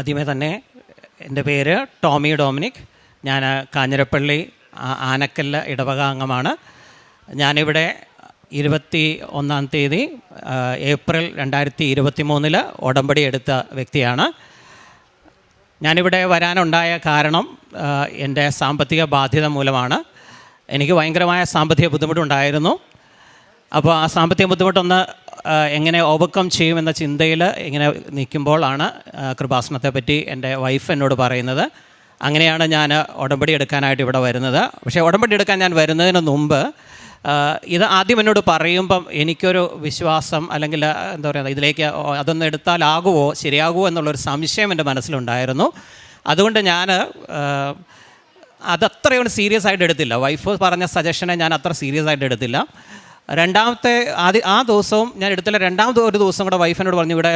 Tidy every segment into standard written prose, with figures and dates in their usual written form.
ആദ്യമേ തന്നെ എൻ്റെ പേര് ടോമി ഡൊമിനിക്. ഞാൻ കാഞ്ഞിരപ്പള്ളി ആനക്കല്ല് ഇടവക അംഗമാണ്. ഞാനിവിടെ 21-ാം തീയതി ഏപ്രിൽ 2023 ഉടമ്പടി എടുത്ത വ്യക്തിയാണ്. ഞാനിവിടെ വരാനുണ്ടായ കാരണം എൻ്റെ സാമ്പത്തിക ബാധ്യത മൂലമാണ്. എനിക്ക് ഭയങ്കരമായ സാമ്പത്തിക ബുദ്ധിമുട്ടുണ്ടായിരുന്നു. അപ്പോൾ ആ സാമ്പത്തിക ബുദ്ധിമുട്ടൊന്ന് എങ്ങനെ ഓവർകം ചെയ്യുമെന്ന ചിന്തയിൽ ഇങ്ങനെ നിൽക്കുമ്പോഴാണ് കൃപാസനത്തെപ്പറ്റി എൻ്റെ വൈഫ് എന്നോട് പറയുന്നത്. അങ്ങനെയാണ് ഞാൻ ഉടമ്പടി എടുക്കാനായിട്ട് ഇവിടെ വരുന്നത്. പക്ഷേ ഉടമ്പടി എടുക്കാൻ ഞാൻ വരുന്നതിന് മുമ്പ് ഇത് ആദ്യം എന്നോട് പറയുമ്പം എനിക്കൊരു വിശ്വാസം അല്ലെങ്കിൽ എന്താ പറയുക, ഇതിലേക്ക് അതൊന്ന് എടുത്താലാകുമോ ശരിയാകുമോ എന്നുള്ളൊരു സംശയം എൻ്റെ മനസ്സിലുണ്ടായിരുന്നു. അതുകൊണ്ട് ഞാൻ അതത്രയും സീരിയസ് ആയിട്ട് എടുത്തില്ല. വൈഫ് പറഞ്ഞ സജഷനെ ഞാൻ അത്ര സീരിയസ് ആയിട്ട് എടുത്തില്ല. ആ ദിവസവും ഞാൻ എടുത്തില്ല. രണ്ടാമത്തെ ഒരു ദിവസം കൂടെ വൈഫിനോട് പറഞ്ഞു, ഇവിടെ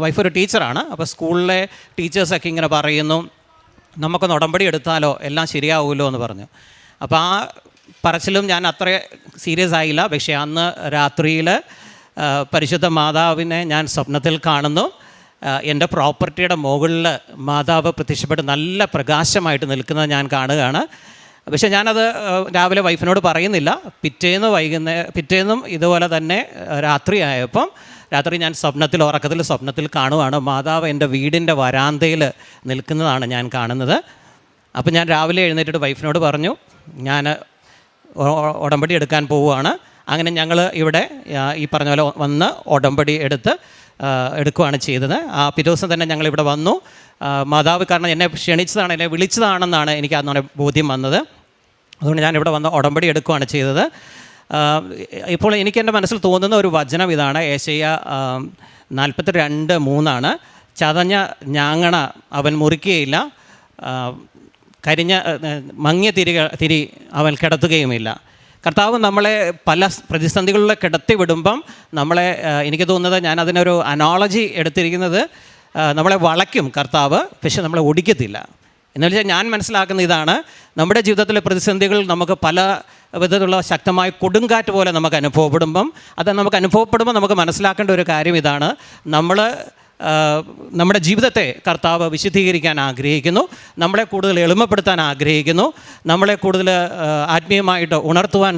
വൈഫ് ഒരു ടീച്ചറാണ്, അപ്പോൾ സ്കൂളിലെ ടീച്ചേഴ്സൊക്കെ ഇങ്ങനെ പറയുന്നു, നമുക്കൊന്ന് ഉടമ്പടി എടുത്താലോ എല്ലാം ശരിയാവുമല്ലോ എന്ന് പറഞ്ഞു. അപ്പോൾ ആ പറച്ചിലും ഞാൻ അത്ര സീരിയസ് ആയില്ല. പക്ഷേ അന്ന് രാത്രിയിൽ പരിശുദ്ധ മാതാവിനെ ഞാൻ സ്വപ്നത്തിൽ കാണുന്നു. എൻ്റെ പ്രോപ്പർട്ടിയുടെ മുകളിൽ മാതാവ് പ്രത്യക്ഷപ്പെട്ട് നല്ല പ്രകാശമായിട്ട് നിൽക്കുന്നത് ഞാൻ കാണുകയാണ്. പക്ഷേ ഞാനത് രാവിലെ വൈഫിനോട് പറയുന്നില്ല. പിറ്റേന്നും ഇതുപോലെ തന്നെ രാത്രി ഞാൻ സ്വപ്നത്തിൽ കാണുകയാണ് മാതാവ് എൻ്റെ വീടിൻ്റെ വരാന്തയിൽ നിൽക്കുന്നതാണ് ഞാൻ കാണുന്നത്. അപ്പോൾ ഞാൻ രാവിലെ എഴുന്നേറ്റിട്ട് വൈഫിനോട് പറഞ്ഞു, ഞാൻ ഉടമ്പടി എടുക്കാൻ പോവുകയാണ്. അങ്ങനെ ഞങ്ങൾ ഇവിടെ ഈ പറഞ്ഞ പോലെ വന്ന് ഉടമ്പടി എടുക്കുകയാണ് ചെയ്തത്. ആ പിറ്റേ ദിവസം തന്നെ ഞങ്ങളിവിടെ വന്നു. മാതാവ് കാരണം എന്നെ ക്ഷണിച്ചതാണ്, എന്നെ വിളിച്ചതാണെന്നാണ് എനിക്ക് അന്ന് ബോധ്യം വന്നത്. അതുകൊണ്ട് ഞാനിവിടെ വന്ന് ഉടമ്പടി എടുക്കുകയാണ് ചെയ്തത്. ഇപ്പോൾ എനിക്ക് എൻ്റെ മനസ്സിൽ തോന്നുന്ന ഒരു വചനം ഇതാണ്. ഏശയ്യ 42:3 ചതഞ്ഞ ഞാങ്ങണ അവൻ മുറിക്കുകയില്ല, മങ്ങിയ തിരി അവൻ കിടത്തുകയുമില്ല. കർത്താവ് നമ്മളെ പല പ്രതിസന്ധികളിൽ കിടത്തി വിടുമ്പം എനിക്ക് തോന്നുന്നത്, ഞാൻ അതിനൊരു അനോളജി എടുത്തിരിക്കുന്നത്, നമ്മളെ വളയ്ക്കും കർത്താവ്, പക്ഷെ നമ്മളെ ഒടിക്കത്തില്ല. എന്ന് വെച്ചാൽ ഞാൻ മനസ്സിലാക്കുന്ന ഇതാണ്, നമ്മുടെ ജീവിതത്തിലെ പ്രതിസന്ധികൾ നമുക്ക് പല വിധത്തിലുള്ള ശക്തമായ കൊടുങ്കാറ്റ് പോലെ നമുക്ക് അനുഭവപ്പെടുമ്പം നമുക്ക് മനസ്സിലാക്കേണ്ട ഒരു കാര്യം ഇതാണ്, നമ്മുടെ ജീവിതത്തെ കർത്താവ് വിശുദ്ധീകരിക്കാൻ ആഗ്രഹിക്കുന്നു, നമ്മളെ കൂടുതൽ എളിമപ്പെടുത്താൻ ആഗ്രഹിക്കുന്നു, നമ്മളെ കൂടുതൽ ആത്മീയമായിട്ട് ഉണർത്തുവാൻ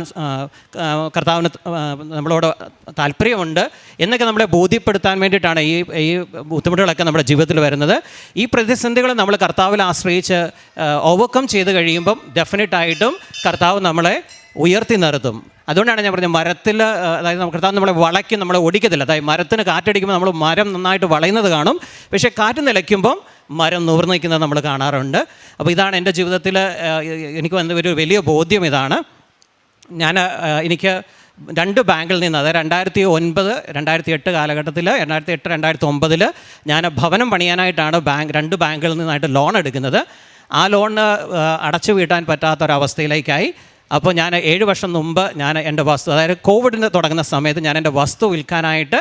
കർത്താവിന് നമ്മളോട് താല്പര്യമുണ്ട് എന്നൊക്കെ നമ്മളെ ബോധ്യപ്പെടുത്താൻ വേണ്ടിയിട്ടാണ് ഈ ബുദ്ധിമുട്ടുകളൊക്കെ നമ്മുടെ ജീവിതത്തിൽ വരുന്നത്. ഈ പ്രതിസന്ധികൾ നമ്മൾ കർത്താവിൽ ആശ്രയിച്ച് ഓവർകം ചെയ്ത് കഴിയുമ്പം ഡെഫിനറ്റായിട്ടും കർത്താവ് നമ്മളെ ഉയർത്തി നിർത്തും. അതുകൊണ്ടാണ് ഞാൻ പറഞ്ഞത്, അതായത് കർത്താവ് നമ്മളെ വളയ്ക്കും, നമ്മളെ ഒടിക്കത്തില്ല. അതായത് മരത്തിന് കാറ്റടിക്കുമ്പോൾ മരം നന്നായിട്ട് വളയുന്നത് കാണും, പക്ഷേ കാറ്റ് നിലയ്ക്കുമ്പം മരം നിവർന്ന് നിൽക്കുന്നത് നമ്മൾ കാണാറുണ്ട്. അപ്പോൾ ഇതാണ് എൻ്റെ ജീവിതത്തിൽ എനിക്ക് വന്ന ഒരു വലിയ ബോധ്യം ഇതാണ്. എനിക്ക് 2 ബാങ്കിൽ നിന്ന്, അതായത് 2009-2008 കാലഘട്ടത്തിൽ 2008-2009 ഞാൻ ഭവനം പണിയാനായിട്ടാണ് 2 ബാങ്കിൽ നിന്നായിട്ട് ലോൺ എടുക്കുന്നത്. ആ ലോൺ അടച്ചു വീട്ടാൻ പറ്റാത്തൊരവസ്ഥയിലേക്കായി. അപ്പോൾ ഞാൻ 7 വർഷം മുമ്പ് ഞാൻ എൻ്റെ വസ്തു, അതായത് കോവിഡിന് തുടങ്ങുന്ന സമയത്ത് ഞാൻ എൻ്റെ വസ്തു വിൽക്കാനായിട്ട്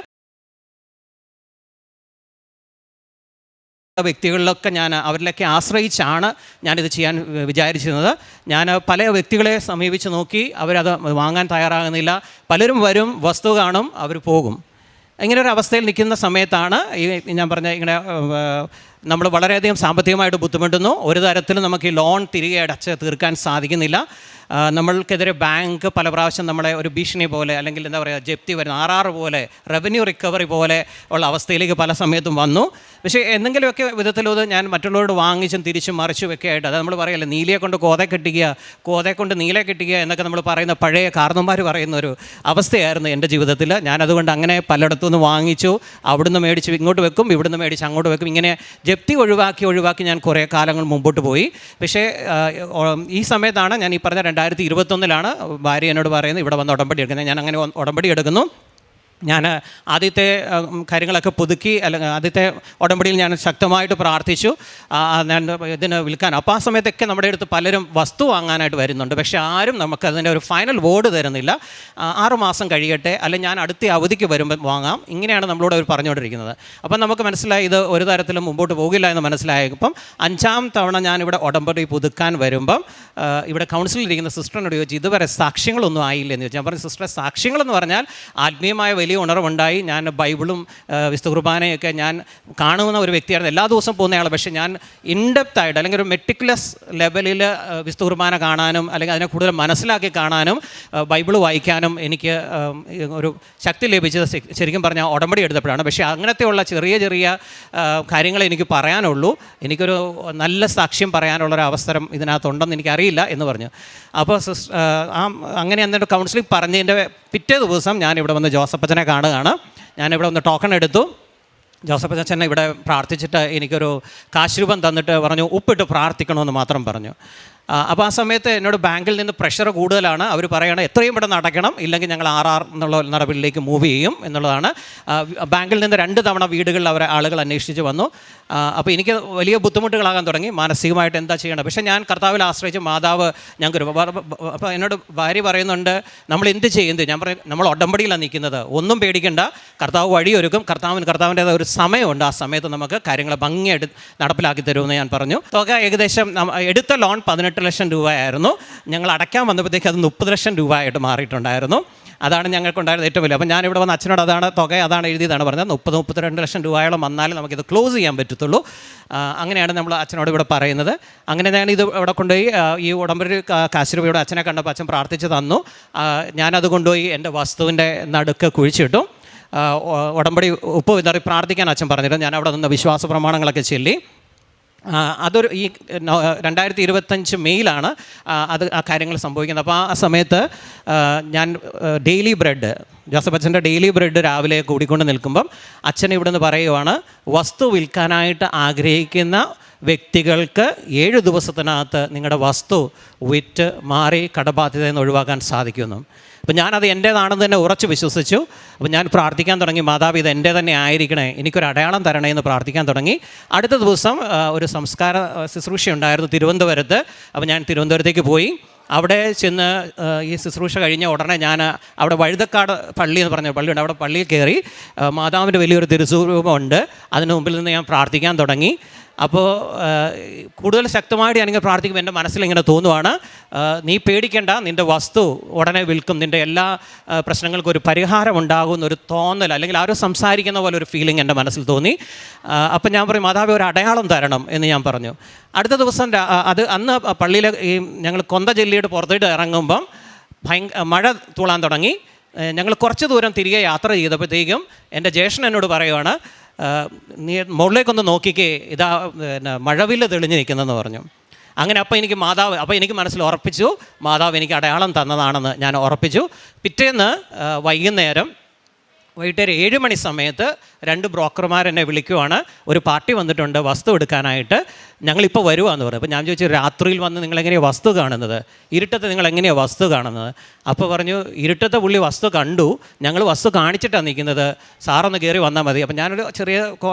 വ്യക്തികളിലൊക്കെ അവരിലൊക്കെ ആശ്രയിച്ചാണ് ഞാനിത് ചെയ്യാൻ വിചാരിച്ചിരുന്നത്. ഞാൻ പല വ്യക്തികളെ സമീപിച്ച് നോക്കി, അവരത് വാങ്ങാൻ തയ്യാറാകുന്നില്ല. പലരും വരും, വസ്തു കാണും, അവർ പോകും. ഇങ്ങനെ ഒരു അവസ്ഥയിൽ നിൽക്കുന്ന സമയത്താണ് ഞാൻ പറഞ്ഞ ഇങ്ങനെ നമ്മൾ വളരെയധികം സാമ്പത്തികമായിട്ട് ബുദ്ധിമുട്ടുന്നു. ഒരു തരത്തിലും നമുക്ക് ഈ ലോൺ തിരികെ അടച്ച് തീർക്കാൻ സാധിക്കുന്നില്ല. നമ്മൾക്കെതിരെ ബാങ്ക് പല പ്രാവശ്യം നമ്മളെ ഒരു ഭീഷണി പോലെ, അല്ലെങ്കിൽ എന്താ പറയുക, ജപ്തി വരുന്ന RR പോലെ, റവന്യൂ റിക്കവറി പോലെ ഉള്ള അവസ്ഥയിലേക്ക് പല സമയത്തും വന്നു. പക്ഷേ എന്തെങ്കിലുമൊക്കെ വിധത്തിലത് ഞാൻ മറ്റുള്ളവരോട് വാങ്ങിച്ചും തിരിച്ചും മറിച്ചും ഒക്കെ ആയിട്ട്, അത് നമ്മൾ പറയല്ലേ, നീലയെ കൊണ്ട് കോതയെ കൊണ്ട് നീലയെ കെട്ടിക്കുക എന്നൊക്കെ നമ്മൾ പറയുന്ന പഴയ കാരണന്മാർ പറയുന്ന ഒരു അവസ്ഥയായിരുന്നു എൻ്റെ ജീവിതത്തിൽ. ഞാനതുകൊണ്ട് അങ്ങനെ പലയിടത്തുനിന്ന് വാങ്ങിച്ചു, അവിടുന്ന് മേടിച്ച് ഇങ്ങോട്ട് വെക്കും, ഇവിടുന്ന് മേടിച്ച് അങ്ങോട്ട് വെക്കും. ഇങ്ങനെ ജപ്തി ഒഴിവാക്കി ഞാൻ കുറേ കാലങ്ങൾ മുമ്പോട്ട് പോയി. പക്ഷേ ഈ സമയത്താണ് ഞാൻ ഈ പറഞ്ഞ 2021 ഭാര്യ എന്നോട് പറയുന്നത്, ഇവിടെ വന്ന് ഉടമ്പടി എടുക്കുന്നത്. ഞാൻ അങ്ങനെ ഉടമ്പടി എടുക്കുന്നു. ഞാൻ ആദ്യത്തെ കാര്യങ്ങളൊക്കെ പുതുക്കി, അല്ലെങ്കിൽ ആദ്യത്തെ ഉടമ്പടിയിൽ ഞാൻ ശക്തമായിട്ട് പ്രാർത്ഥിച്ചു ഞാൻ ഇതിന് വിൽക്കാൻ. അപ്പോൾ ആ സമയത്തൊക്കെ നമ്മുടെ അടുത്ത് പലരും വസ്തു വാങ്ങാനായിട്ട് വരുന്നുണ്ട്, പക്ഷേ ആരും നമുക്കതിൻ്റെ ഒരു ഫൈനൽ വേർഡ് തരുന്നില്ല. 6 മാസം കഴിയട്ടെ, അല്ലെങ്കിൽ ഞാൻ അടുത്ത അവധിക്ക് വരുമ്പോൾ വാങ്ങാം, ഇങ്ങനെയാണ് നമ്മളോട് അവർ പറഞ്ഞുകൊണ്ടിരിക്കുന്നത്. അപ്പം നമുക്ക് മനസ്സിലായി ഇത് ഒരു തരത്തിലും മുമ്പോട്ട് പോകില്ല എന്ന് മനസ്സിലായപ്പം 5ാം തവണ ഞാനിവിടെ ഉടമ്പടി പുതുക്കാൻ വരുമ്പം ഇവിടെ കൗൺസിലിരിക്കുന്ന സിസ്റ്ററിനോട് ചോദിച്ചു, ഇതുവരെ സാക്ഷ്യങ്ങളൊന്നും ആയില്ല എന്ന് ചോദിച്ചു. ഞാൻ പറഞ്ഞു, സിസ്റ്ററെ, സാക്ഷ്യങ്ങളെന്ന് പറഞ്ഞാൽ ആത്മീയമായ വലിയ ഉണർവുണ്ടായി. ഞാൻ ബൈബിളും വിശുദ്ധ കുർബാനയൊക്കെ ഞാൻ കാണുന്ന ഒരു വ്യക്തിയായിരുന്നു, എല്ലാ ദിവസവും പോകുന്നയാൾ. പക്ഷേ ഞാൻ ഇൻഡെപ്തായിട്ട് അല്ലെങ്കിൽ ഒരു മെറ്റിക്കുലസ് ലെവലിൽ വിശുദ്ധ കുർബാന കാണാനും അല്ലെങ്കിൽ അതിനെ കൂടുതൽ മനസ്സിലാക്കി കാണാനും ബൈബിൾ വായിക്കാനും എനിക്ക് ഒരു ശക്തി ലഭിച്ചത് ശരിക്കും പറഞ്ഞാൽ ഉടമ്പടി എടുത്തപ്പോഴാണ്. പക്ഷേ അങ്ങനത്തെയുള്ള ചെറിയ ചെറിയ കാര്യങ്ങളെ എനിക്ക് പറയാനുള്ളൂ. എനിക്കൊരു നല്ല സാക്ഷ്യം പറയാനുള്ളൊരു അവസരം ഇതിനകത്തുണ്ടെന്ന് എനിക്കറിയില്ല എന്ന് പറഞ്ഞു. അപ്പോൾ അങ്ങനെ എന്നിട്ട് കൗൺസിലിംഗ് പറഞ്ഞതിൻ്റെ പിറ്റേ ദിവസം ഞാനിവിടെ വന്ന് ജോസഫച്ചനെ കാണുകയാണ്. ഞാനിവിടെ വന്ന് ടോക്കൺ എടുത്തു. ജോസഫച്ചനെ ഇവിടെ പ്രാർത്ഥിച്ചിട്ട് എനിക്കൊരു കാശ് രൂപം തന്നിട്ട് പറഞ്ഞു ഉപ്പിട്ട് പ്രാർത്ഥിക്കണമെന്ന് മാത്രം പറഞ്ഞു. അപ്പോൾ ആ സമയത്ത് എന്നോട് ബാങ്കിൽ നിന്ന് പ്രഷർ കൂടുതലാണ്. അവർ പറയണം എത്രയും പെട്ടെന്ന് അടയ്ക്കണം, ഇല്ലെങ്കിൽ ഞങ്ങൾ RR എന്നുള്ള നടപടിയിലേക്ക് മൂവ് ചെയ്യും എന്നുള്ളതാണ്. ബാങ്കിൽ നിന്ന് 2 തവണ വീടുകളിൽ ആളുകൾ അന്വേഷിച്ച് വന്നു. അപ്പോൾ എനിക്ക് വലിയ ബുദ്ധിമുട്ടുകളാകാൻ തുടങ്ങി, മാനസികമായിട്ട് എന്താ ചെയ്യണം. പക്ഷേ ഞാൻ കർത്താവിൽ ആശ്രയിച്ച് മാതാവ് ഞങ്ങൾക്ക് അപ്പോൾ എന്നോട് ഭാര്യ പറയുന്നുണ്ട് നമ്മൾ എന്ത് ചെയ്യുന്നത്. ഞാൻ പറയും നമ്മൾ ഉടമ്പടിയിലാണ് നിൽക്കുന്നത്, ഒന്നും പേടിക്കേണ്ട, കർത്താവ് വഴിയൊരുക്കും, കർത്താവിൻ്റേതായ ഒരു സമയമുണ്ട്, ആ സമയത്ത് നമുക്ക് കാര്യങ്ങൾ ഭംഗിയായിട്ട് നടപ്പിലാക്കി തരുമെന്ന് ഞാൻ പറഞ്ഞു. തുക ഏകദേശം എടുത്ത ലോൺ 18 ലക്ഷം രൂപയായിരുന്നു. ഞങ്ങൾ അടയ്ക്കാൻ വന്നപ്പോഴത്തേക്ക് അത് 30 ലക്ഷം രൂപ ആയിട്ട് മാറിയിട്ടുണ്ടായിരുന്നു. അതാണ് ഞങ്ങൾക്കുണ്ടായിരുന്നത് ഏറ്റവും വലിയ. അപ്പോൾ ഞാനിവിടെ വന്ന് അച്ഛനോട് അതാണ് എഴുതിയതാണ് പറഞ്ഞത്. 32 ലക്ഷം രൂപയോളം വന്നാലും നമുക്കിത് ക്ലോസ് ചെയ്യാൻ പറ്റത്തുള്ളൂ. അങ്ങനെയാണ് നമ്മൾ അച്ഛനോട് ഇവിടെ പറയുന്നത്. അങ്ങനെ ഞാൻ ഇത് ഇവിടെ കൊണ്ടുപോയി ഈ ഉടമ്പടി കാശ് രൂപയുടെ അച്ഛനെ കണ്ടപ്പോൾ അച്ഛൻ പ്രാർത്ഥിച്ച് തന്നു. ഞാനത് കൊണ്ടുപോയി എൻ്റെ വസ്തുവിൻ്റെ നടുക്ക് കുഴിച്ചിട്ടു. ഉടമ്പടി ഉപ്പ് വിതറി പ്രാർത്ഥിക്കാൻ അച്ഛൻ പറഞ്ഞിട്ട് ഞാൻ അവിടെ നിന്ന് വിശ്വാസ പ്രമാണങ്ങളൊക്കെ ചൊല്ലി. അതൊരു ഈ 2025 മെയ്യിലാണ് ആ കാര്യങ്ങൾ സംഭവിക്കുന്നത്. അപ്പോൾ ആ സമയത്ത് ഞാൻ ഡെയിലി ബ്രെഡ്, ജോസഫ് അച്ഛൻ്റെ ഡെയിലി ബ്രെഡ് രാവിലെ കൂടിക്കൊണ്ട് നിൽക്കുമ്പം അച്ഛൻ ഇവിടെ നിന്ന് പറയുവാണ്, വസ്തു വിൽക്കാനായിട്ട് ആഗ്രഹിക്കുന്ന വ്യക്തികൾക്ക് 7 ദിവസത്തിനകത്ത് നിങ്ങളുടെ വസ്തു വിറ്റ് മാറി കടബാധ്യതയിൽ നിന്ന് ഒഴിവാക്കാൻ സാധിക്കുമെന്നും. അപ്പോൾ ഞാനത് എൻ്റേതാണെന്ന് തന്നെ ഉറച്ച് വിശ്വസിച്ചു. അപ്പോൾ ഞാൻ പ്രാർത്ഥിക്കാൻ തുടങ്ങി, മാതാവ് ഇത് എൻ്റെ തന്നെ ആയിരിക്കണേ, എനിക്കൊരു അടയാളം തരണേ എന്ന് പ്രാർത്ഥിക്കാൻ തുടങ്ങി. അടുത്ത ദിവസം ഒരു സംസ്കാര ശുശ്രൂഷ ഉണ്ടായിരുന്നു തിരുവനന്തപുരത്ത്. അപ്പോൾ ഞാൻ തിരുവനന്തപുരത്തേക്ക് പോയി. അവിടെ ചെന്ന് ഈ ശുശ്രൂഷ കഴിഞ്ഞ ഉടനെ ഞാൻ അവിടെ വഴുതക്കാട് പള്ളി എന്ന് പറഞ്ഞ പള്ളിയുണ്ട്, അവിടെ പള്ളിയിൽ കയറി മാതാവിൻ്റെ വലിയൊരു തിരുസ്വരൂപമുണ്ട്, അതിന് മുമ്പിൽ നിന്ന് ഞാൻ പ്രാർത്ഥിക്കാൻ തുടങ്ങി. അപ്പോൾ കൂടുതൽ ശക്തമായിട്ട് ഞാനിങ്ങനെ പ്രാർത്ഥിക്കുമ്പോൾ എൻ്റെ മനസ്സിലിങ്ങനെ തോന്നുവാണ്, നീ പേടിക്കേണ്ട, നിൻ്റെ വസ്തു ഉടനെ വിൽക്കും, നിൻ്റെ എല്ലാ പ്രശ്നങ്ങൾക്കും ഒരു പരിഹാരം ഉണ്ടാകുമെന്ന് ഒരു തോന്നൽ, അല്ലെങ്കിൽ ആരും സംസാരിക്കുന്ന പോലെ ഒരു ഫീലിംഗ് എൻ്റെ മനസ്സിൽ തോന്നി. അപ്പം ഞാൻ പറയും മാതാവേ ഒരു അടയാളം തരണം എന്ന് ഞാൻ പറഞ്ഞു. അടുത്ത ദിവസം അന്ന് പള്ളിയിൽ ഈ ഞങ്ങൾ കൊന്ത ജെല്ലിയുടെ പുറത്തോട്ട് ഇറങ്ങുമ്പം മഴ തൂളാൻ തുടങ്ങി. ഞങ്ങൾ കുറച്ച് ദൂരം തിരികെ യാത്ര ചെയ്തപ്പോഴത്തേക്കും എൻ്റെ ജ്യേഷ്ഠൻ എന്നോട് പറയുവാണ്, നീ മുകളിലേക്കൊന്ന് നോക്കിക്കേ, ഇതാ മഴവില്ല് തെളിഞ്ഞ് നിൽക്കുന്നതെന്ന് പറഞ്ഞു. അങ്ങനെ അപ്പോൾ എനിക്ക് മനസ്സിൽ ഉറപ്പിച്ചു, മാതാവ് എനിക്ക് അടയാളം തന്നതാണെന്ന് ഞാൻ ഉറപ്പിച്ചു. പിറ്റേന്ന് വൈകിട്ട് 7 മണി സമയത്ത് 2 ബ്രോക്കർമാർ എന്നെ വിളിക്കുവാണ്, ഒരു പാർട്ടി വന്നിട്ടുണ്ട് വസ്തു എടുക്കാനായിട്ട്, ഞങ്ങളിപ്പോൾ വരുവാന്ന് പറയും. അപ്പോൾ ഞാൻ ചോദിച്ചു, രാത്രിയിൽ വന്ന് നിങ്ങളെങ്ങനെയാണ് വസ്തു കാണുന്നത്, ഇരുട്ടത്ത് നിങ്ങളെങ്ങനെയാണ് വസ്തു കാണുന്നത്? അപ്പോൾ പറഞ്ഞു, ഇരുട്ടത്തെ പുള്ളി വസ്തു കണ്ടു, ഞങ്ങൾ വസ്തു കാണിച്ചിട്ടാണ് നിൽക്കുന്നത്, സാറൊന്ന് കയറി വന്നാൽ മതി. അപ്പോൾ ഞാനൊരു ചെറിയ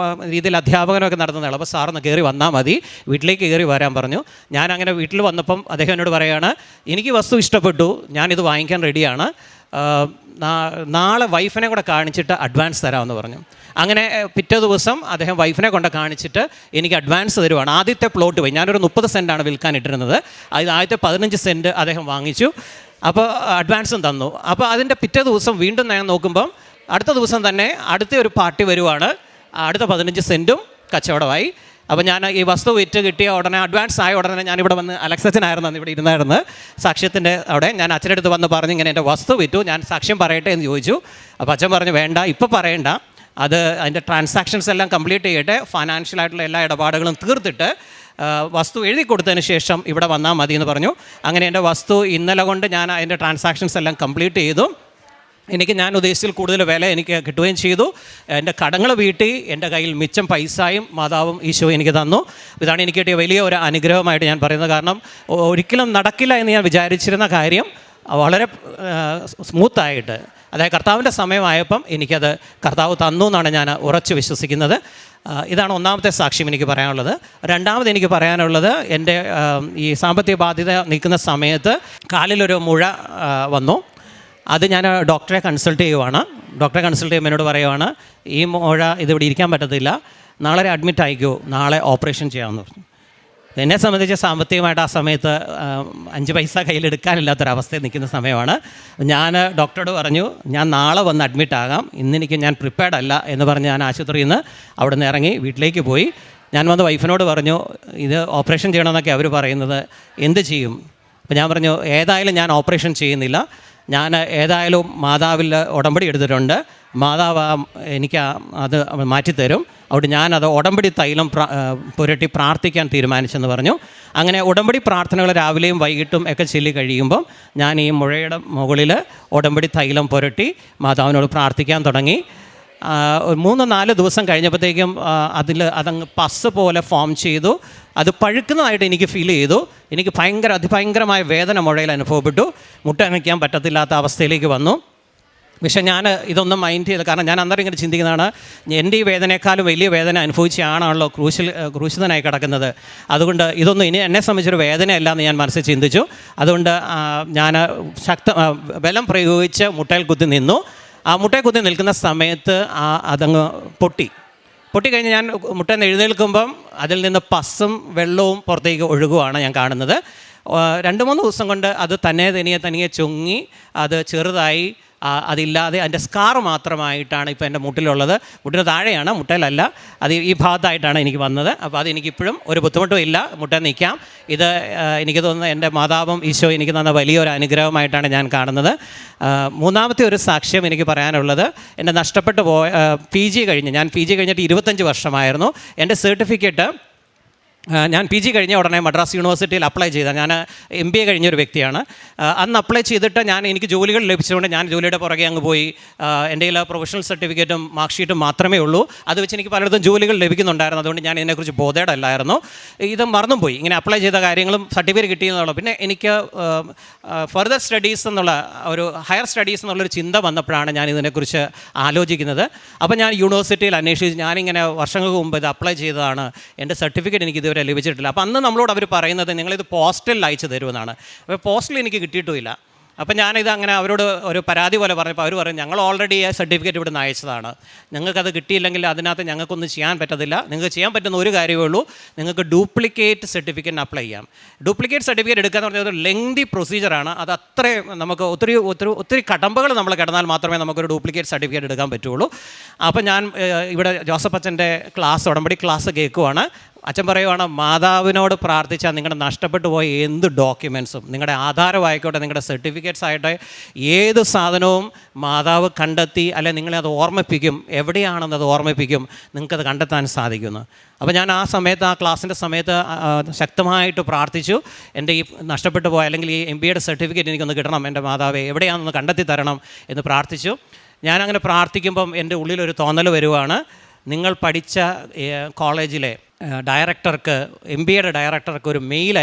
രീതിയിൽ അധ്യാപകനൊക്കെ നടത്തുന്നതാണ്. അപ്പോൾ സാറൊന്ന് കയറി വന്നാൽ മതി, വീട്ടിലേക്ക് കയറി വരാൻ പറഞ്ഞു. ഞാൻ അങ്ങനെ വീട്ടിൽ വന്നപ്പം അദ്ദേഹം എന്നോട് പറയുകയാണ്, എനിക്ക് വസ്തു ഇഷ്ടപ്പെട്ടു, ഞാനിത് വാങ്ങിക്കാൻ റെഡിയാണ്, നാളെ വൈഫിനെ കൂടെ കാണിച്ചിട്ട് അഡ്വാൻസ് തരാമെന്ന് പറഞ്ഞു. അങ്ങനെ പിറ്റേ ദിവസം അദ്ദേഹം വൈഫിനെ കൊണ്ട് കാണിച്ചിട്ട് എനിക്ക് അഡ്വാൻസ് തരുവാണ്. ആദ്യത്തെ പ്ലോട്ട് പോയി, ഞാനൊരു 30 സെൻറ്റാണ് വിൽക്കാനിട്ടിരുന്നത്, അത് ആദ്യത്തെ 15 സെൻറ്റ് അദ്ദേഹം വാങ്ങിച്ചു. അപ്പോൾ അഡ്വാൻസും തന്നു. അപ്പോൾ അതിൻ്റെ പിറ്റേ ദിവസം വീണ്ടും ഞാൻ നോക്കുമ്പം അടുത്ത ദിവസം തന്നെ അടുത്ത ഒരു പാർട്ടി വരുവാണ്, അടുത്ത 15 സെൻറ്റും കച്ചവടമായി. അപ്പോൾ ഞാൻ ഈ വസ്തു വിറ്റ് കിട്ടിയ ഉടനെ, അഡ്വാൻസ് ആയ ഉടനെ ഞാനിവിടെ വന്ന്, അലക്സച്ചനായിരുന്നു അന്ന് ഇവിടെ ഇരുന്നായിരുന്നു സാക്ഷ്യത്തിൻ്റെ അവിടെ, ഞാൻ അച്ഛൻ്റെ അടുത്ത് വന്ന് പറഞ്ഞു ഇങ്ങനെ എൻ്റെ വസ്തു വിറ്റു, ഞാൻ സാക്ഷ്യം പറയട്ടെ എന്ന് ചോദിച്ചു. അപ്പോൾ അച്ഛൻ പറഞ്ഞു വേണ്ട, ഇപ്പോൾ പറയണ്ട, അതിൻ്റെ ട്രാൻസാക്ഷൻസ് എല്ലാം കംപ്ലീറ്റ് ചെയ്യട്ടെ, ഫൈനാൻഷ്യലായിട്ടുള്ള എല്ലാ ഇടപാടുകളും തീർത്തിട്ട് വസ്തു എഴുതി കൊടുത്തതിന് ശേഷം ഇവിടെ വന്നാൽ മതി എന്ന് പറഞ്ഞു. അങ്ങനെ എൻ്റെ വസ്തു ഇന്നലെ കൊണ്ട് ഞാൻ അതിൻ്റെ ട്രാൻസാക്ഷൻസ് എല്ലാം കംപ്ലീറ്റ് ചെയ്തു. ഞാൻ ഉദ്ദേശിച്ചതിൽ കൂടുതൽ വില എനിക്ക് കിട്ടുകയും ചെയ്തു. എൻ്റെ കടങ്ങൾ വീട്ടി എൻ്റെ കയ്യിൽ മിച്ചം പൈസയും മാതാവും ഈശോ എനിക്ക് തന്നു. ഇതാണ് എനിക്ക് കിട്ടിയ വലിയ ഒരു അനുഗ്രഹമായിട്ട് ഞാൻ പറയുന്നത്. കാരണം ഒരിക്കലും നടക്കില്ല എന്ന് ഞാൻ വിചാരിച്ചിരുന്ന കാര്യം വളരെ സ്മൂത്തായിട്ട്, അതായത് കർത്താവിൻ്റെ സമയമായപ്പം എനിക്കത് കർത്താവ് തന്നു എന്നാണ് ഞാൻ ഉറച്ചു വിശ്വസിക്കുന്നത്. ഇതാണ് ഒന്നാമത്തെ സാക്ഷ്യം എനിക്ക് പറയാനുള്ളത്. രണ്ടാമത് എനിക്ക് പറയാനുള്ളത്, എൻ്റെ ഈ സാമ്പത്തിക ബാധ്യത നിൽക്കുന്ന സമയത്ത് കാലിലൊരു മുഴ വന്നു. അത് ഞാൻ ഡോക്ടറെ കൺസൾട്ട് ചെയ്യുവാണ്. ഡോക്ടറെ കൺസൾട്ട് ചെയ്യുമ്പോൾ എന്നോട് പറയുവാണ്, ഈ മുഴ ഇതിവിടെ ഇരിക്കാൻ പറ്റത്തില്ല, നാളെ അഡ്മിറ്റ് ആയിക്കോ, നാളെ ഓപ്പറേഷൻ ചെയ്യാമെന്ന് പറഞ്ഞു. എന്നെ സംബന്ധിച്ച് സാമ്പത്തികമായിട്ട് ആ സമയത്ത് 5 പൈസ കയ്യിലെടുക്കാനില്ലാത്തൊരവസ്ഥയിൽ നിൽക്കുന്ന സമയമാണ്. ഞാൻ ഡോക്ടറോട് പറഞ്ഞു, ഞാൻ നാളെ വന്ന് അഡ്മിറ്റ് ആകാം, ഇന്നെനിക്ക് ഞാൻ പ്രിപ്പയർഡ് അല്ല എന്ന് പറഞ്ഞ് ഞാൻ ആശുപത്രിയിൽ നിന്ന് അവിടെ നിന്ന് ഇറങ്ങി വീട്ടിലേക്ക് പോയി. ഞാൻ വന്ന് വൈഫിനോട് പറഞ്ഞു, ഇത് ഓപ്പറേഷൻ ചെയ്യണമെന്നൊക്കെ അവർ പറയുന്നത്, എന്ത് ചെയ്യും? അപ്പോൾ ഞാൻ പറഞ്ഞു, ഏതായാലും ഞാൻ ഓപ്പറേഷൻ ചെയ്യുന്നില്ല, ഞാൻ ഏതായാലും മാതാവിൽ ഉടമ്പടി എടുത്തിട്ടുണ്ട്, മാതാവ് എനിക്ക് അത് മാറ്റിത്തരും, അവിടെ ഞാനത് ഉടമ്പടി തൈലം പുരട്ടി പ്രാർത്ഥിക്കാൻ തീരുമാനിച്ചെന്ന് പറഞ്ഞു. അങ്ങനെ ഉടമ്പടി പ്രാർത്ഥനകൾ രാവിലെയും വൈകിട്ടും ഒക്കെ ചൊല്ലി കഴിയുമ്പം ഞാൻ ഈ മുഴയുടെ മുകളിൽ ഉടമ്പടി തൈലം പുരട്ടി മാതാവിനോട് പ്രാർത്ഥിക്കാൻ തുടങ്ങി. 3-4 ദിവസം കഴിഞ്ഞപ്പോഴത്തേക്കും അതങ്ങ് പസ് പോലെ ഫോം ചെയ്തു. അത് പഴുക്കുന്നതായിട്ട് എനിക്ക് ഫീൽ ചെയ്തു. എനിക്ക് അതിഭയങ്കരമായ വേദന മുഴയിൽ അനുഭവപ്പെട്ടു. മുട്ട അനയ്ക്കാൻ പറ്റത്തില്ലാത്ത അവസ്ഥയിലേക്ക് വന്നു. പക്ഷേ ഞാൻ ഇതൊന്നും മൈൻഡ് ചെയ്ത്, കാരണം ഞാൻ അന്നേരം ഇങ്ങനെ ചിന്തിക്കുന്നതാണ്, എൻ്റെ ഈ വേദനയെക്കാളും വലിയ വേദന അനുഭവിച്ചാണല്ലോ ക്രൂശിതനായി കിടക്കുന്നത്. അതുകൊണ്ട് ഇതൊന്നും ഇനി എന്നെ സംബന്ധിച്ചൊരു വേദനയല്ല എന്ന് ഞാൻ മനസ്സിൽ ചിന്തിച്ചു. അതുകൊണ്ട് ഞാൻ ബലം പ്രയോഗിച്ച് മുട്ടയിൽ കുത്തി നിന്നു. ആ മുട്ടയിൽ കുത്തി നിൽക്കുന്ന സമയത്ത് അതങ്ങ് പൊട്ടിക്കഴിഞ്ഞ് ഞാൻ മുട്ടയിൽ നിന്ന് എഴുന്നേൽക്കുമ്പം അതിൽ നിന്ന് പസ്സും വെള്ളവും പുറത്തേക്ക് ഒഴുകുവാണ് ഞാൻ കാണുന്നത്. 2-3 ദിവസം കൊണ്ട് അത് തനിയെ ചുങ്ങി അത് ചെറുതായി, അതില്ലാതെ അതിൻ്റെ സ്കാർ മാത്രമായിട്ടാണ് ഇപ്പോൾ എൻ്റെ മുട്ടിലുള്ളത്. മുട്ടിന് താഴെയാണ്, മുട്ടയിലല്ല, അത് ഈ ഭാഗത്തായിട്ടാണ് എനിക്ക് വന്നത്. അപ്പോൾ അതെനിക്കിപ്പോഴും ഒരു ബുദ്ധിമുട്ടും ഇല്ല, മുട്ട നിൽക്കാം. ഇത് എനിക്ക് തോന്നുന്നത് എൻ്റെ മാതാവും ഈശോ എനിക്ക് തന്ന വലിയൊരു അനുഗ്രഹമായിട്ടാണ് ഞാൻ കാണുന്നത്. മൂന്നാമത്തെ ഒരു സാക്ഷ്യം എനിക്ക് പറയാനുള്ളത്, എൻ്റെ നഷ്ടപ്പെട്ടു പോയ PG കഴിഞ്ഞ്, ഞാൻ PG കഴിഞ്ഞിട്ട് 25 വർഷമായിരുന്നു. എൻ്റെ സർട്ടിഫിക്കറ്റ് ഞാൻ PG കഴിഞ്ഞ ഉടനെ മദ്രാസ് യൂണിവേഴ്സിറ്റിയിൽ അപ്ലൈ ചെയ്ത, ഞാൻ MBA കഴിഞ്ഞൊരു വ്യക്തിയാണ്. അന്ന് അപ്ലൈ ചെയ്തിട്ട് എനിക്ക് ജോലികൾ ലഭിച്ചതുകൊണ്ട് ഞാൻ ജോലിയുടെ പുറകെ അങ്ങ് പോയി. എൻ്റെ കയ്യിൽ പ്രൊഫഷണൽ സർട്ടിഫിക്കറ്റും മാർക്ക് ഷീറ്റും മാത്രമേ ഉള്ളൂ. അത് വെച്ച് എനിക്ക് പലയിടത്തും ജോലികൾ ലഭിക്കുന്നുണ്ടായിരുന്നു. അതുകൊണ്ട് ഞാൻ ഇതിനെക്കുറിച്ച് ബോധേഡല്ലായിരുന്നു. ഇത് മറന്നും പോയി, ഇങ്ങനെ അപ്ലൈ ചെയ്ത കാര്യങ്ങളും സർട്ടിഫിക്കറ്റ് കിട്ടിയെന്നുള്ളൂ. പിന്നെ എനിക്ക് ഫർദർ സ്റ്റഡീസ് എന്നുള്ള ഒരു ഹയർ സ്റ്റഡീസ് എന്നുള്ളൊരു ചിന്ത വന്നപ്പോഴാണ് ഞാൻ ഇതിനെക്കുറിച്ച് ആലോചിക്കുന്നത്. അപ്പോൾ ഞാൻ യൂണിവേഴ്സിറ്റിയിൽ അന്വേഷിച്ച്, ഞാനിങ്ങനെ വർഷങ്ങൾക്ക് മുമ്പ് ഇത് അപ്ലൈ ചെയ്തതാണ്, എൻ്റെ സർട്ടിഫിക്കറ്റ് എനിക്ക് ഇതുവരെ ലഭിച്ചിട്ടില്ല. അപ്പോൾ അന്ന് നമ്മളോട് അവർ പറയുന്നത്, നിങ്ങളിത് പോസ്റ്റലിൽ അയച്ചു തരുമെന്നാണ്. അപ്പോൾ പോസ്റ്റലിൽ എനിക്ക് കിട്ടിയിട്ടുമില്ല. അപ്പം ഞാനിത് അങ്ങനെ അവരോട് ഒരു പരാതി പോലെ പറഞ്ഞപ്പോൾ അവർ പറയും, ഞങ്ങൾ ഓൾറെഡി ആ സർട്ടിഫിക്കറ്റ് ഇവിടെ നിന്ന് അയച്ചതാണ്, നിങ്ങൾക്കത് കിട്ടിയില്ലെങ്കിൽ അതിനകത്ത് ഞങ്ങൾക്കൊന്നും ചെയ്യാൻ പറ്റത്തില്ല. നിങ്ങൾക്ക് ചെയ്യാൻ പറ്റുന്ന ഒരു കാര്യമേ ഉള്ളൂ, നിങ്ങൾക്ക് ഡ്യൂപ്ലിക്കേറ്റ് സർട്ടിഫിക്കറ്റിന് അപ്ലൈ ചെയ്യാം. ഡ്യൂപ്ലിക്കേറ്റ് സർട്ടിഫിക്കറ്റ് എടുക്കുക എന്ന് പറഞ്ഞാൽ ഒരു ലെങ്തി പ്രൊസീജിയറാണ്. അത് അത്രയും നമുക്ക് ഒത്തിരി കടമ്പകൾ നമ്മൾ കിടന്നാൽ മാത്രമേ നമുക്കൊരു ഡ്യൂപ്ലിക്കേറ്റ് സർട്ടിഫിക്കറ്റ് എടുക്കാൻ പറ്റുള്ളൂ. അപ്പോൾ ഞാൻ ഇവിടെ ജോസഫ് അച്ഛൻ്റെ ഉടമ്പടി ക്ലാസ് കേൾക്കുവാണ്. അച്ഛൻ പറയുവാണ്, മാതാവിനോട് പ്രാർത്ഥിച്ചാൽ നിങ്ങളുടെ നഷ്ടപ്പെട്ടു പോയ എന്ത് ഡോക്യുമെൻസും, നിങ്ങളുടെ ആധാരമായിക്കോട്ടെ, നിങ്ങളുടെ സർട്ടിഫിക്കറ്റ്സ് ആയിട്ട് ഏത് സാധനവും മാതാവ് കണ്ടെത്തി, അല്ലെങ്കിൽ നിങ്ങളെ അത് ഓർമ്മിപ്പിക്കും, എവിടെയാണെന്ന് അത് ഓർമ്മിപ്പിക്കും, നിങ്ങൾക്കത് കണ്ടെത്താൻ സാധിക്കുന്നു. അപ്പോൾ ഞാൻ ആ സമയത്ത്, ആ ക്ലാസ്സിൻ്റെ സമയത്ത് ശക്തമായിട്ട് പ്രാർത്ഥിച്ചു, എൻ്റെ ഈ നഷ്ടപ്പെട്ടു പോയ അല്ലെങ്കിൽ ഈ MBAയുടെ സർട്ടിഫിക്കറ്റ് എനിക്കൊന്ന് കിട്ടണം, എൻ്റെ മാതാവെ എവിടെയാണെന്ന് കണ്ടെത്തി തരണം എന്ന് പ്രാർത്ഥിച്ചു. ഞാനങ്ങനെ പ്രാർത്ഥിക്കുമ്പം എൻ്റെ ഉള്ളിലൊരു തോന്നൽ വരുവാണ്, നിങ്ങൾ പഠിച്ച കോളേജിലെ ഡയറക്ടർക്ക്, MBAയുടെ ഡയറക്ടർക്ക് ഒരു മെയിൽ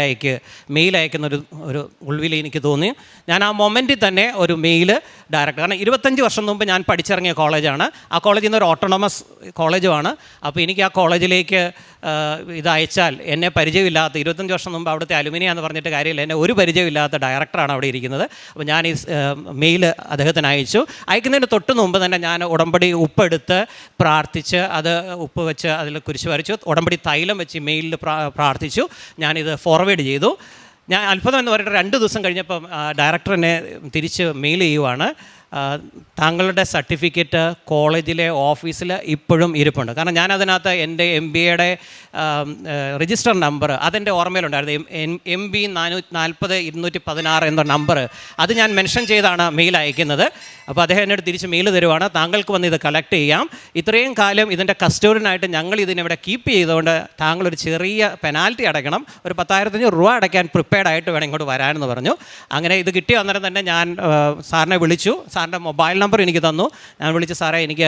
അയക്കുന്നൊരു ഉൾവിളി എനിക്ക് തോന്നി. ഞാൻ ആ മൊമെൻറ്റിൽ തന്നെ ഒരു മെയിൽ ഡയറക്ടർ, കാരണം 25 വർഷം മുമ്പ് ഞാൻ പഠിച്ചിറങ്ങിയ കോളേജാണ്. ആ കോളേജിൽ നിന്ന് ഒരു ഓട്ടോണമസ് കോളേജുമാണ്. അപ്പോൾ എനിക്ക് ആ കോളേജിലേക്ക് ഇത് അയച്ചാൽ, എന്നെ പരിചയമില്ലാത്ത, 25 വർഷം മുമ്പ് അവിടുത്തെ അലുമിനിയ എന്ന് പറഞ്ഞിട്ട് കാര്യമില്ല, എന്നെ ഒരു പരിചയമില്ലാത്ത ഡയറക്ടറാണ് അവിടെ ഇരിക്കുന്നത്. അപ്പോൾ ഞാൻ ഈ മെയിൽ അദ്ദേഹത്തിന് അയച്ചു. അയക്കുന്നതിന് തൊട്ട് മുമ്പ് തന്നെ ഞാൻ ഉടമ്പടി ഉപ്പെടുത്ത് പ്രാർത്ഥിച്ച്, അത് ഉപ്പ് വെച്ച് അതിൽ കുരിശ് വരച്ചു, ഉടമ്പടി തൈലം വെച്ച് മെയിലിൽ പ്രാർത്ഥിച്ചു. ഞാനിത് ഫോർവേഡ് ചെയ്തു. ഞാൻ അത്ഭുതം എന്ന് പറഞ്ഞിട്ട് 2 ദിവസം കഴിഞ്ഞപ്പം ഡയറക്ടർ എന്നെ തിരിച്ച് മെയിൽ ചെയ്യുവാണ്, താങ്കളുടെ സർട്ടിഫിക്കറ്റ് കോളേജിലെ ഓഫീസിൽ ഇപ്പോഴും ഇരിപ്പുണ്ട്. കാരണം ഞാനതിനകത്ത് എൻ്റെ MBAയുടെ രജിസ്റ്റർ നമ്പർ അതെൻ്റെ ഓർമ്മയിലുണ്ടായിരുന്നു, MB 440-216 എന്ന നമ്പർ, അത് ഞാൻ മെൻഷൻ ചെയ്താണ് മെയിൽ അയക്കുന്നത്. അപ്പോൾ അദ്ദേഹം എന്നോട് തിരിച്ച് മെയിൽ തരുവാണ്, താങ്കൾക്ക് വന്ന് ഇത് കളക്ട് ചെയ്യാം, ഇത്രയും കാലം ഇതിൻ്റെ കസ്റ്റോഡിയനായിട്ട് ഞങ്ങൾ ഇതിനിവിടെ കീപ്പ് ചെയ്തുകൊണ്ട് താങ്കളൊരു ചെറിയ പെനാൽറ്റി അടയ്ക്കണം, ഒരു 10,500 രൂപ അടയ്ക്കാൻ പ്രിപ്പയർഡ് ആയിട്ട് വേണം ഇങ്ങോട്ട് വരാനെന്ന് പറഞ്ഞു. അങ്ങനെ ഇത് കിട്ടിയ അന്നേരം തന്നെ ഞാൻ സാറിനെ വിളിച്ചു. സാറിൻ്റെ മൊബൈൽ നമ്പർ എനിക്ക് തന്നു. ഞാൻ വിളിച്ച്, സാറേ എനിക്ക്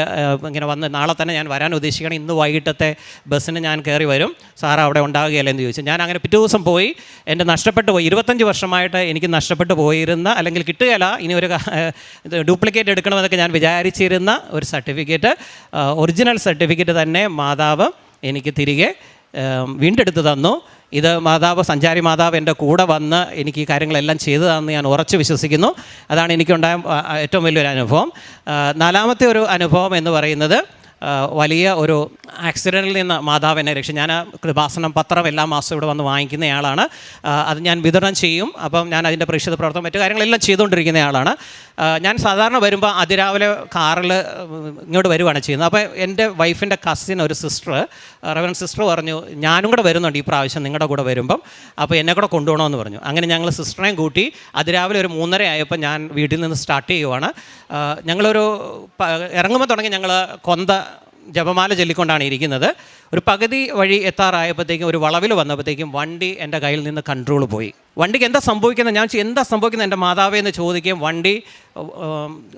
ഇങ്ങനെ വന്ന് നാളെ തന്നെ ഞാൻ വരാൻ ഉദ്ദേശിക്കണം, ഇന്ന് വൈകിട്ടത്തെ ബസ്സിന് ഞാൻ കയറി വരും, സാറ് അവിടെ ഉണ്ടാകുകയല്ലേ എന്ന് ചോദിച്ചു. ഞാൻ അങ്ങനെ പിറ്റേ ദിവസം പോയി. എൻ്റെ നഷ്ടപ്പെട്ടു പോയി, 25 വർഷമായിട്ട് എനിക്ക് നഷ്ടപ്പെട്ടു പോയിരുന്ന, അല്ലെങ്കിൽ കിട്ടുകയില്ല, ഇനി ഒരു ഡ്യൂപ്ലിക്കേറ്റ് എടുക്കണമെന്നൊക്കെ ഞാൻ വിചാരിച്ചിരുന്ന ഒരു സർട്ടിഫിക്കറ്റ്, ഒറിജിനൽ സർട്ടിഫിക്കറ്റ് തന്നെ മാതാവ് എനിക്ക് തിരികെ വീണ്ടെടുത്ത് തന്നു. ഇത് മാതാവ്, സഞ്ചാരി മാതാവ് എൻ്റെ കൂടെ വന്ന് എനിക്ക് ഈ കാര്യങ്ങളെല്ലാം ചെയ്തതാണെന്ന് ഞാൻ ഉറച്ചു വിശ്വസിക്കുന്നു. അതാണ് എനിക്കുണ്ടായ ഏറ്റവും വലിയൊരു അനുഭവം. 4-മത്തെ ഒരു അനുഭവം എന്ന് പറയുന്നത്, വലിയ ഒരു ആക്സിഡൻറ്റിൽ നിന്ന് മാതാവ് എന്നെ രക്ഷിച്ചു. ഞാൻ കൃപാസനം പത്രം എല്ലാ മാസവും ഇവിടെ വന്ന് വാങ്ങിക്കുന്നയാളാണ്. അത് ഞാൻ വിതരണം ചെയ്യും. അപ്പം ഞാൻ അതിൻ്റെ പ്രേക്ഷിത പ്രവർത്തനം മറ്റു കാര്യങ്ങളെല്ലാം ചെയ്തുകൊണ്ടിരിക്കുന്നയാളാണ്. ഞാൻ സാധാരണ വരുമ്പോൾ അതിരാവിലെ കാറിൽ ഇങ്ങോട്ട് വരുവാണ് ചെയ്യുന്നത്. അപ്പോൾ എൻ്റെ വൈഫിൻ്റെ കസിൻ ഒരു സിസ്റ്റർ, റെവറൻഡ് സിസ്റ്റർ പറഞ്ഞു, ഞാനും കൂടെ വരുന്നുണ്ട് ഈ പ്രാവശ്യം നിങ്ങളുടെ കൂടെ വരുമ്പം, അപ്പോൾ എന്നെ കൂടെ കൊണ്ടുപോകണമെന്ന് പറഞ്ഞു. അങ്ങനെ ഞങ്ങൾ സിസ്റ്ററേയും കൂട്ടി അതിരാവിലെ ഒരു 3:30 ആയപ്പോൾ ഞാൻ വീട്ടിൽ നിന്ന് സ്റ്റാർട്ട് ചെയ്യുവാണ്. ഞങ്ങളൊരു ഇറങ്ങുമ്പോൾ തുടങ്ങി ഞങ്ങൾ കൊന്ത ജപമാല ചൊല്ലിക്കൊണ്ടാണ് ഇരിക്കുന്നത്. ഒരു പകുതി വഴി എത്താറായപ്പോഴത്തേക്കും ഒരു വളവിൽ വന്നപ്പോഴത്തേക്കും വണ്ടി എൻ്റെ കയ്യിൽ നിന്ന് കൺട്രോൾ പോയി. വണ്ടിക്ക് എന്താ സംഭവിക്കുന്നത്, ഞാൻ എന്താ സംഭവിക്കുന്നത് എൻ്റെ മാതാവേ എന്ന് ചോദിക്കുകയും വണ്ടി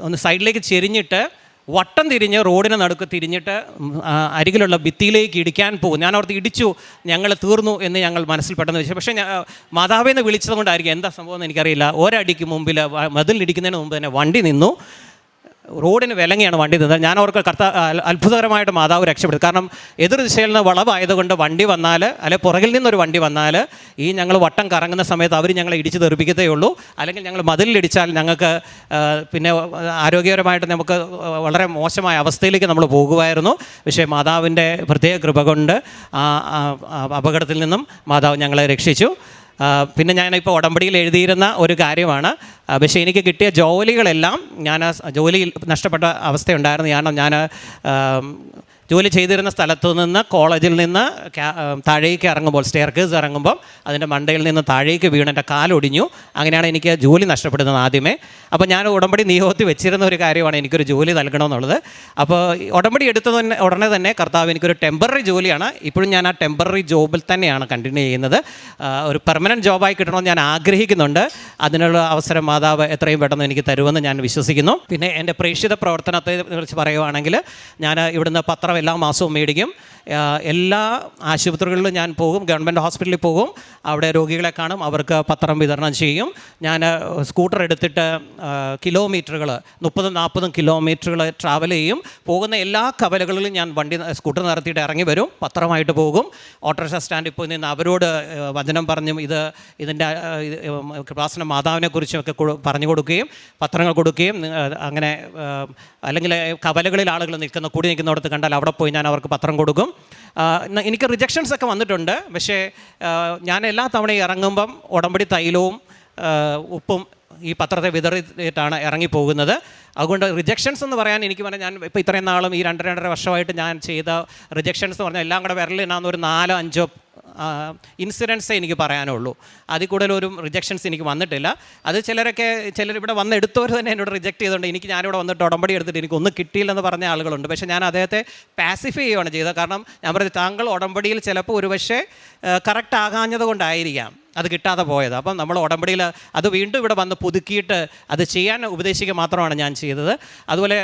ഒന്ന് സൈഡിലേക്ക് ചെരിഞ്ഞിട്ട് വട്ടം തിരിഞ്ഞ് റോഡിന് നടുക്ക് തിരിഞ്ഞിട്ട് അരികിലുള്ള ഭിത്തിയിലേക്ക് ഇടിക്കാൻ പോകും. ഞാൻ അവിടുത്തെ ഇടിച്ചു, ഞങ്ങൾ തീർന്നു എന്ന് ഞങ്ങൾ മനസ്സിൽ പെട്ടെന്ന് വെച്ചു. പക്ഷേ മാതാവേന്ന് വിളിച്ചത് കൊണ്ടായിരിക്കും എന്താ സംഭവം എന്ന് എനിക്കറിയില്ല. ഒരടിക്ക് മുമ്പിൽ മതിലിടിക്കുന്നതിന് മുമ്പ് തന്നെ വണ്ടി നിന്നു. റോഡിന് വിലങ്ങിയാണ് വണ്ടി നിന്നത്. ഞാൻ അവർക്ക് അത്ഭുതകരമായിട്ട് മാതാവ് രക്ഷപ്പെടും. കാരണം എതിർ ദിശയിൽ നിന്ന് വളവായതുകൊണ്ട് വണ്ടി വന്നാൽ, അല്ലെ പുറകിൽ നിന്നൊരു വണ്ടി വന്നാൽ ഈ ഞങ്ങൾ വട്ടം കറങ്ങുന്ന സമയത്ത് അവർ ഞങ്ങളെ ഇടിച്ച് തെറിപ്പിക്കത്തേ ഉള്ളൂ. അല്ലെങ്കിൽ ഞങ്ങൾ മതിലിടിച്ചാൽ ഞങ്ങൾക്ക് പിന്നെ ആരോഗ്യപരമായിട്ട് നമുക്ക് വളരെ മോശമായ അവസ്ഥയിലേക്ക് നമ്മൾ പോകുമായിരുന്നു. പക്ഷേ മാതാവിൻ്റെ പ്രത്യേക കൃപ കൊണ്ട് അപകടത്തിൽ നിന്നും മാതാവ് ഞങ്ങളെ രക്ഷിച്ചു. പിന്നെ ഞാനിപ്പോൾ ഉടമ്പടിയിൽ എഴുതിയിരുന്ന ഒരു കാര്യമാണ്, പക്ഷേ എനിക്ക് കിട്ടിയ ജോലികളെല്ലാം ഞാൻ ജോലി നഷ്ടപ്പെട്ട അവസ്ഥയുണ്ടായിരുന്നു. കാരണം ഞാൻ ജോലി ചെയ്തിരുന്ന സ്ഥലത്തു നിന്ന് കോളേജിൽ നിന്ന് താഴേക്ക് ഇറങ്ങുമ്പോൾ സ്റ്റെയർകേസ് ഇറങ്ങുമ്പോൾ അതിൻ്റെ മണ്ടയിൽ നിന്ന് താഴേക്ക് വീണ് എൻ്റെ കാലൊടിഞ്ഞു. അങ്ങനെയാണ് എനിക്ക് ജോലി നഷ്ടപ്പെടുന്നത് ആദ്യമേ. അപ്പോൾ ഞാൻ ഉടമ്പടി നിയോഗത്തിൽ വെച്ചിരുന്ന ഒരു കാര്യമാണ് എനിക്കൊരു ജോലി നൽകണമെന്നുള്ളത്. അപ്പോൾ ഉടമ്പടി ഉടനെ തന്നെ കർത്താവ് എനിക്കൊരു ടെമ്പററി ജോലിയാണ്. ഇപ്പോഴും ഞാൻ ആ ടെമ്പററി ജോബിൽ തന്നെയാണ് കണ്ടിന്യൂ ചെയ്യുന്നത്. ഒരു പെർമനൻറ്റ് ജോബായി കിട്ടണമെന്ന് ഞാൻ ആഗ്രഹിക്കുന്നുണ്ട്. അതിനുള്ള അവസരം മാതാവ് എത്രയും പെട്ടെന്ന് എനിക്ക് തരുമെന്ന് ഞാൻ വിശ്വസിക്കുന്നു. പിന്നെ എൻ്റെ പ്രേക്ഷിത പ്രവർത്തനത്തെ കുറിച്ച് പറയുകയാണെങ്കിൽ ഞാൻ ഇവിടുന്ന് പത്രം എല്ലാ മാസവും മേടിക്കും. എല്ലാ ആശുപത്രികളിലും ഞാൻ പോകും, ഗവൺമെൻറ് ഹോസ്പിറ്റലിൽ പോകും, അവിടെ രോഗികളെ കാണും, അവർക്ക് പത്രം വിതരണം ചെയ്യും. ഞാൻ സ്കൂട്ടർ എടുത്തിട്ട് കിലോമീറ്ററുകൾ 30-40 കിലോമീറ്ററുകൾ ട്രാവൽ ചെയ്യും. പോകുന്ന എല്ലാ കവലകളിലും ഞാൻ സ്കൂട്ടർ നിർത്തിയിട്ട് ഇറങ്ങി വരും, പത്രമായിട്ട് പോകും. ഓട്ടോറിക്ഷ സ്റ്റാൻഡിൽ പോയി നിന്ന് അവരോട് വചനം പറഞ്ഞും ഇതിൻ്റെ കൃപാസന മാതാവിനെ കുറിച്ചുമൊക്കെ പറഞ്ഞു കൊടുക്കുകയും പത്രങ്ങൾ കൊടുക്കുകയും അങ്ങനെ, അല്ലെങ്കിൽ കവലകളിൽ ആളുകൾ കൂടി നിൽക്കുന്നിടത്ത് കണ്ടാൽ അവിടെ പോയി ഞാൻ അവർക്ക് പത്രം കൊടുക്കും. എനിക്ക് റിജക്ഷൻസ് ഒക്കെ വന്നിട്ടുണ്ട്. പക്ഷേ ഞാൻ എല്ലാ തവണയും ഇറങ്ങുമ്പം ഉടമ്പടി തൈലവും ഉപ്പും ഈ പത്രത്തെ വിതറിയിട്ടാണ് ഇറങ്ങിപ്പോകുന്നത്. അതുകൊണ്ട് റിജക്ഷൻസ് എന്ന് പറയാൻ എനിക്ക് പറഞ്ഞാൽ, ഞാൻ ഇപ്പോൾ ഇത്രയും നാളും ഈ 2-2.5 വർഷമായിട്ട് ഞാൻ ചെയ്ത റിജക്ഷൻസ് എന്ന് പറഞ്ഞാൽ എല്ലാം കൂടെ വിരലിനാന്ന് ഒരു 4-5 ഇൻസിഡൻസേ എനിക്ക് പറയാനുള്ളൂ. അതിൽ കൂടുതലൊരു റിജക്ഷൻസ് എനിക്ക് വന്നിട്ടില്ല. അത് ചിലരിവിടെ വന്നെടുത്തവർ തന്നെ എന്നോട് റിജക്റ്റ് ചെയ്തുകൊണ്ട് ഞാനിവിടെ വന്നിട്ട് ഉടമ്പടി എടുത്തിട്ട് എനിക്കൊന്നും കിട്ടിയില്ലെന്ന് പറഞ്ഞ ആളുകളുണ്ട്. പക്ഷേ ഞാൻ അദ്ദേഹത്തെ പാസിഫൈ ചെയ്യുകയാണ് ചെയ്തത്. കാരണം ഞാൻ പറഞ്ഞു, താങ്കൾ ഉടമ്പടിയിൽ ചിലപ്പോൾ ഒരുപക്ഷെ കറക്റ്റ് ആകാഞ്ഞത് കൊണ്ടായിരിക്കാം അത് കിട്ടാതെ പോയത്. അപ്പം നമ്മൾ ഉടമ്പടിയിൽ അത് വീണ്ടും ഇവിടെ വന്ന് പുതുക്കിയിട്ട് അത് ചെയ്യാൻ ഉപദേശിക്കുക മാത്രമാണ് ഞാൻ ചെയ്തത്. അതുപോലെ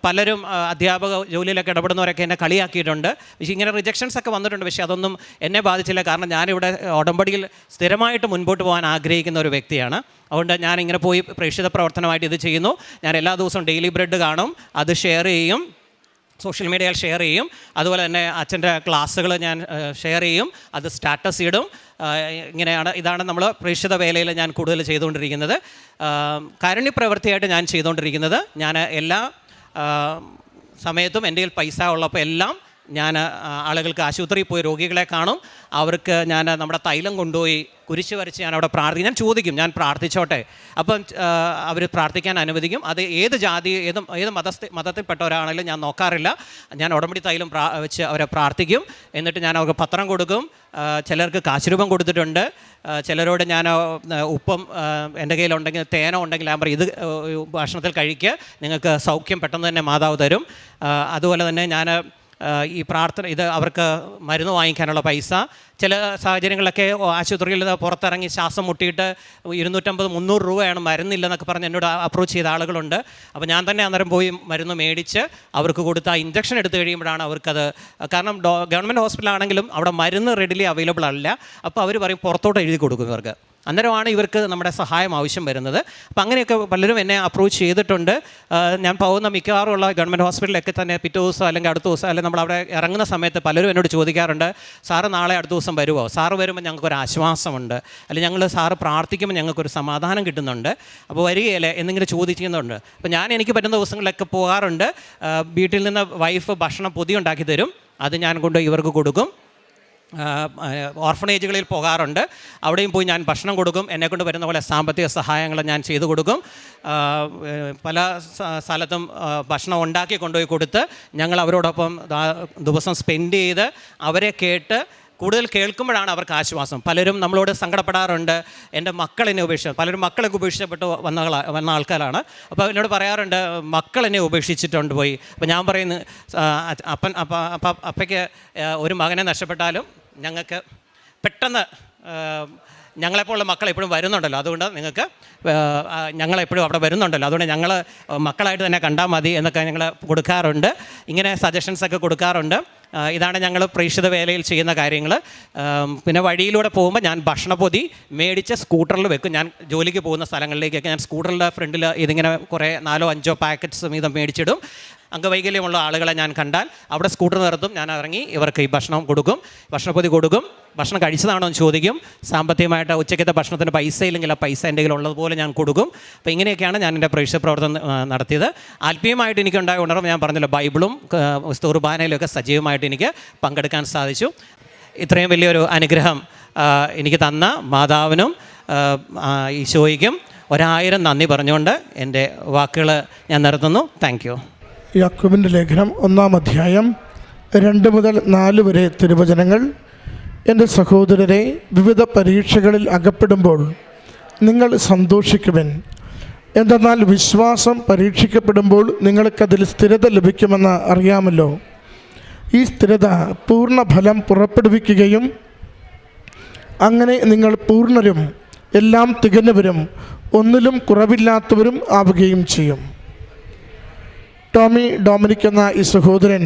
പലരും അധ്യാപക ജോലിയിലൊക്കെ ഇടപെടുന്നവരൊക്കെ എന്നെ കളിയാക്കിയിട്ടുണ്ട്. പക്ഷേ ഇങ്ങനെ റിജക്ഷൻസ് ഒക്കെ വന്നിട്ടുണ്ട്. പക്ഷേ അതൊന്നും എന്നെ ബാധിച്ചില്ല. കാരണം ഞാനിവിടെ ഉടമ്പടിയിൽ സ്ഥിരമായിട്ട് മുൻപോട്ട് പോകാൻ ആഗ്രഹിക്കുന്ന ഒരു വ്യക്തിയാണ്. അതുകൊണ്ട് ഞാനിങ്ങനെ പോയി പ്രേക്ഷിത പ്രവർത്തനമായിട്ട് ഇത് ചെയ്യുന്നു. ഞാൻ എല്ലാ ദിവസവും ഡെയിലി ബ്രെഡ് കാണും, അത് ഷെയർ ചെയ്യും, സോഷ്യൽ മീഡിയയിൽ ഷെയർ ചെയ്യും. അതുപോലെ തന്നെ അച്ഛൻ്റെ ക്ലാസ്സുകൾ ഞാൻ ഷെയർ ചെയ്യും, അത് സ്റ്റാറ്റസ് ഇടും. ഇതാണ് നമ്മൾ പ്രേക്ഷിത വേലയിൽ ഞാൻ കൂടുതൽ ചെയ്തുകൊണ്ടിരിക്കുന്നത്. കാരുണ്യപ്രവൃത്തിയായിട്ട് ഞാൻ ചെയ്തുകൊണ്ടിരിക്കുന്നത്. ഞാൻ എല്ലാ സമയത്തും എൻ്റെ കയ്യിൽ പൈസ ഉള്ളപ്പോൾ എല്ലാം ഞാൻ ആളുകൾക്ക് ആശുപത്രിയിൽ പോയി രോഗികളെ കാണും. അവർക്ക് ഞാൻ നമ്മുടെ തൈലം കൊണ്ടുപോയി കുരിശ് വരച്ച് ഞാൻ അവിടെ പ്രാർത്ഥിക്കും. ഞാൻ ചോദിക്കും, ഞാൻ പ്രാർത്ഥിച്ചോട്ടെ. അപ്പം അവർ പ്രാർത്ഥിക്കാൻ അനുവദിക്കും. അത് ഏത് ജാതി ഏത് മതത്തിൽപ്പെട്ടവരാണെങ്കിലും ഞാൻ നോക്കാറില്ല. ഞാൻ ഉടമ്പടി തൈലം വെച്ച് അവരെ പ്രാർത്ഥിക്കും. എന്നിട്ട് ഞാൻ അവർക്ക് പത്രം കൊടുക്കും. ചിലർക്ക് കാശുരൂപം കൊടുത്തിട്ടുണ്ട്. ചിലരോട് ഞാൻ ഉപ്പം എൻ്റെ കയ്യിലുണ്ടെങ്കിൽ തേനോ ഉണ്ടെങ്കിൽ ഞാൻ പറയും, ഇത് ഭക്ഷണത്തിൽ കഴിക്കുക, നിങ്ങൾക്ക് സൗഖ്യം പെട്ടെന്ന് തന്നെ മാതാവ് തരും. അതുപോലെ തന്നെ ഞാൻ ഈ പ്രാർത്ഥന അവർക്ക് മരുന്ന് വാങ്ങിക്കാനുള്ള പൈസ, ചില സാഹചര്യങ്ങളിലൊക്കെ ആശുപത്രിയിൽ പുറത്തിറങ്ങി ശ്വാസം മുട്ടിയിട്ട് 250-300 രൂപയാണ് മരുന്നില്ലെന്നൊക്കെ പറഞ്ഞ് എന്നോട് അപ്രോച്ച് ചെയ്ത ആളുകളുണ്ട്. അപ്പോൾ ഞാൻ തന്നെ അന്നേരം പോയി മരുന്ന് മേടിച്ച് അവർക്ക് കൊടുത്ത് ആ ഇഞ്ചക്ഷൻ എടുത്തു കഴിയുമ്പോഴാണ് അവർക്കത്, കാരണം ഗവൺമെൻറ് ഹോസ്പിറ്റലാണെങ്കിലും അവിടെ മരുന്ന് റെഡിലി അവൈലബിൾ അല്ല. അപ്പോൾ അവർ പറയും പുറത്തോട്ട് എഴുതി കൊടുക്കും ഇവർക്ക്. അന്നേരമാണ് ഇവർക്ക് നമ്മുടെ സഹായം ആവശ്യം വരുന്നത്. അപ്പം അങ്ങനെയൊക്കെ പലരും എന്നെ അപ്രോച്ച് ചെയ്തിട്ടുണ്ട്. ഞാൻ പോകുന്ന മിക്കവാറുമുള്ള ഗവൺമെൻറ് ഹോസ്പിറ്റലിലൊക്കെ തന്നെ പിറ്റേ ദിവസം അല്ലെങ്കിൽ അടുത്ത ദിവസം അല്ലെങ്കിൽ നമ്മളവിടെ ഇറങ്ങുന്ന സമയത്ത് പലരും എന്നോട് ചോദിക്കാറുണ്ട്, സാറ് നാളെ അടുത്ത ദിവസം വരുമോ? സാറ് വരുമ്പോൾ ഞങ്ങൾക്കൊരു ആശ്വാസമുണ്ട്, അല്ലെങ്കിൽ ഞങ്ങൾ സാറ് പ്രാർത്ഥിക്കുമ്പോൾ ഞങ്ങൾക്കൊരു സമാധാനം കിട്ടുന്നുണ്ട്, അപ്പോൾ വരികയല്ലേ എന്നിങ്ങനെ ചോദിക്കുന്നുണ്ട്. അപ്പോൾ എനിക്ക് പറ്റുന്ന ദിവസങ്ങളിലൊക്കെ പോകാറുണ്ട്. വീട്ടിൽ നിന്ന് വൈഫ് ഭക്ഷണം പൊതി ഉണ്ടാക്കി തരും. അത് ഞാൻ കൊണ്ട് ഇവർക്ക് കൊടുക്കും. ഓർഫണേജുകളിൽ പോകാറുണ്ട്, അവിടെയും പോയി ഞാൻ ഭക്ഷണം കൊടുക്കും. എന്നെക്കൊണ്ട് വരുന്ന പോലെ സാമ്പത്തിക സഹായങ്ങൾ ഞാൻ ചെയ്തു കൊടുക്കും. പല സ്ഥലത്തും ഭക്ഷണം ഉണ്ടാക്കി കൊണ്ടുപോയി കൊടുത്ത് ഞങ്ങൾ അവരോടൊപ്പം ദിവസം സ്പെൻഡ് ചെയ്ത് അവരെ കേട്ട് കൂടുതൽ കേൾക്കുമ്പോഴാണ് അവർക്ക് ആശ്വാസം. പലരും നമ്മളോട് സങ്കടപ്പെടാറുണ്ട്, എൻ്റെ മക്കളെന്നെ പലരും മക്കളൊക്കെ ഉപേക്ഷിച്ചപ്പെട്ട് വന്ന ആൾക്കാരാണ്. അപ്പോൾ എന്നോട് പറയാറുണ്ട്, മക്കളെന്നെ ഉപേക്ഷിച്ചിട്ടുണ്ട് പോയി. അപ്പോൾ ഞാൻ പറയുന്നു, അപ്പയ്ക്ക് ഒരു മകനെ നഷ്ടപ്പെട്ടാലും ഞങ്ങൾക്ക് പെട്ടെന്ന് ഞങ്ങളെപ്പോലുള്ള മക്കൾ എപ്പോഴും വരുന്നുണ്ടല്ലോ, അതുകൊണ്ട് നിങ്ങൾക്ക് ഞങ്ങളെപ്പോഴും അവിടെ വരുന്നുണ്ടല്ലോ, അതുകൊണ്ട് ഞങ്ങൾ മക്കളായിട്ട് തന്നെ കണ്ടാൽ മതി എന്നൊക്കെ ഞങ്ങൾ കൊടുക്കാറുണ്ട്. ഇങ്ങനെ സജഷൻസൊക്കെ കൊടുക്കാറുണ്ട്. ഇതാണ് ഞങ്ങൾ പ്രേക്ഷിത വേലയിൽ ചെയ്യുന്ന കാര്യങ്ങൾ. പിന്നെ വഴിയിലൂടെ പോകുമ്പോൾ ഞാൻ ഭക്ഷണപ്പൊതി മേടിച്ച് സ്കൂട്ടറിൽ വെക്കും. ഞാൻ ജോലിക്ക് പോകുന്ന സ്ഥലങ്ങളിലേക്കൊക്കെ ഞാൻ സ്കൂട്ടറിൻ്റെ ഫ്രണ്ടിൽ ഇതിങ്ങനെ കുറേ 4-5 പാക്കറ്റ്സ് വീതം മേടിച്ചിടും. അംഗവൈകല്യമുള്ള ആളുകളെ ഞാൻ കണ്ടാൽ അവിടെ സ്കൂട്ടർ നിർത്തും, ഞാൻ ഇറങ്ങി ഇവർക്ക് ഈ ഭക്ഷണം കൊടുക്കും, ഭക്ഷണപ്പൊതി കൊടുക്കും. ഭക്ഷണം കഴിച്ചതാണോ എന്ന് ചോദിക്കും. സാമ്പത്തികമായിട്ട് ഉച്ചയ്ക്കത്തെ ഭക്ഷണത്തിന് പൈസ ഇല്ലെങ്കിൽ ആ പൈസ എൻ്റെ കയ്യിൽ ഉള്ളതുപോലെ ഞാൻ കൊടുക്കും. അപ്പോൾ ഇങ്ങനെയൊക്കെയാണ് ഞാൻ എൻ്റെ പ്രേക്ഷിത പ്രവർത്തനം നടത്തിയത്. ആത്മീയമായിട്ട് എനിക്കുണ്ടായ ഉണർവ് ഞാൻ പറഞ്ഞല്ലോ, ബൈബിളും കുർബാനയിലൊക്കെ സജീവമായിട്ട് എനിക്ക് പങ്കെടുക്കാൻ സാധിച്ചു. ഇത്രയും വലിയൊരു അനുഗ്രഹം എനിക്ക് തന്ന മാതാവിനും ഈശോയ്ക്കും 1000 നന്ദി പറഞ്ഞുകൊണ്ട് എൻ്റെ വാക്കുകൾ ഞാൻ നിർത്തുന്നു. Thank you. യാക്കോബിൻ്റെ ലേഖനം 1-ാം അധ്യായം 2 മുതൽ 4 വരെ തിരുവചനങ്ങൾ. എൻ്റെ സഹോദരരെ, വിവിധ പരീക്ഷകളിൽ അകപ്പെടുമ്പോൾ നിങ്ങൾ സന്തോഷിക്കുവിൻ. എന്തെന്നാൽ വിശ്വാസം പരീക്ഷിക്കപ്പെടുമ്പോൾ നിങ്ങൾക്കതിൽ സ്ഥിരത ലഭിക്കുമെന്ന് അറിയാമല്ലോ. ഈ സ്ഥിരത പൂർണ്ണ ഫലം പുറപ്പെടുവിക്കുകയും അങ്ങനെ നിങ്ങൾ പൂർണ്ണരും എല്ലാം തികഞ്ഞവരും ഒന്നിലും കുറവില്ലാത്തവരും ആവുകയും ചെയ്യും. ടോമി ഡൊമിനിക് എന്ന ഈ സഹോദരൻ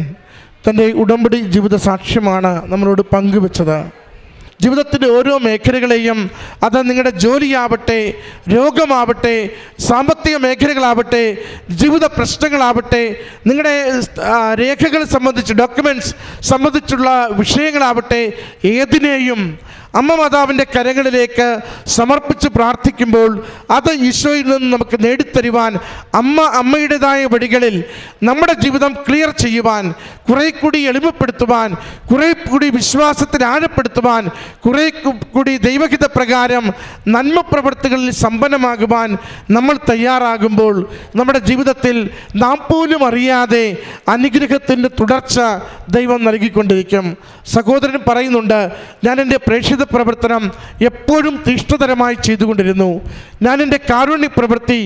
തൻ്റെ ഉടമ്പടി ജീവിത സാക്ഷ്യമാണ് നമ്മളോട് പങ്കുവെച്ചത്. ജീവിതത്തിൻ്റെ ഓരോ മേഖലകളെയും, അത് നിങ്ങളുടെ ജോലിയാവട്ടെ, രോഗമാവട്ടെ, സാമ്പത്തിക മേഖലകളാവട്ടെ, ജീവിത പ്രശ്നങ്ങളാവട്ടെ, നിങ്ങളുടെ രേഖകൾ സംബന്ധിച്ച് ഡോക്യുമെൻറ്റ്സ് സംബന്ധിച്ചുള്ള വിഷയങ്ങളാവട്ടെ, ഏതിനെയും അമ്മ മാതാവിൻ്റെ കരങ്ങളിലേക്ക് സമർപ്പിച്ച് പ്രാർത്ഥിക്കുമ്പോൾ അത് ഈശോയിൽ നിന്ന് നമുക്ക് നേടിത്തരുവാൻ, അമ്മയുടേതായ വഴികളിൽ നമ്മുടെ ജീവിതം ക്ലിയർ ചെയ്യുവാൻ, കുറേ കൂടി എളിമപ്പെടുത്തുവാൻ, കുറേ കൂടി വിശ്വാസത്തിൽ ആഴപ്പെടുത്തുവാൻ, കുറേ കൂടി ദൈവഹിത പ്രകാരം നന്മ പ്രവൃത്തികളിൽ സമ്പന്നമാകുവാൻ നമ്മൾ തയ്യാറാകുമ്പോൾ നമ്മുടെ ജീവിതത്തിൽ നാം പോലും അറിയാതെ അനുഗ്രഹത്തിൻ്റെ തുടർച്ച ദൈവം നൽകിക്കൊണ്ടിരിക്കും. സഹോദരൻ പറയുന്നുണ്ട്, ഞാൻ എൻ്റെ പ്രേക്ഷിത പ്രവർത്തനം എപ്പോഴും തീഷ്ണതരമായി ചെയ്തുകൊണ്ടിരുന്നു. ഞാൻ എൻ്റെ കാരുണ്യ പ്രവൃത്തി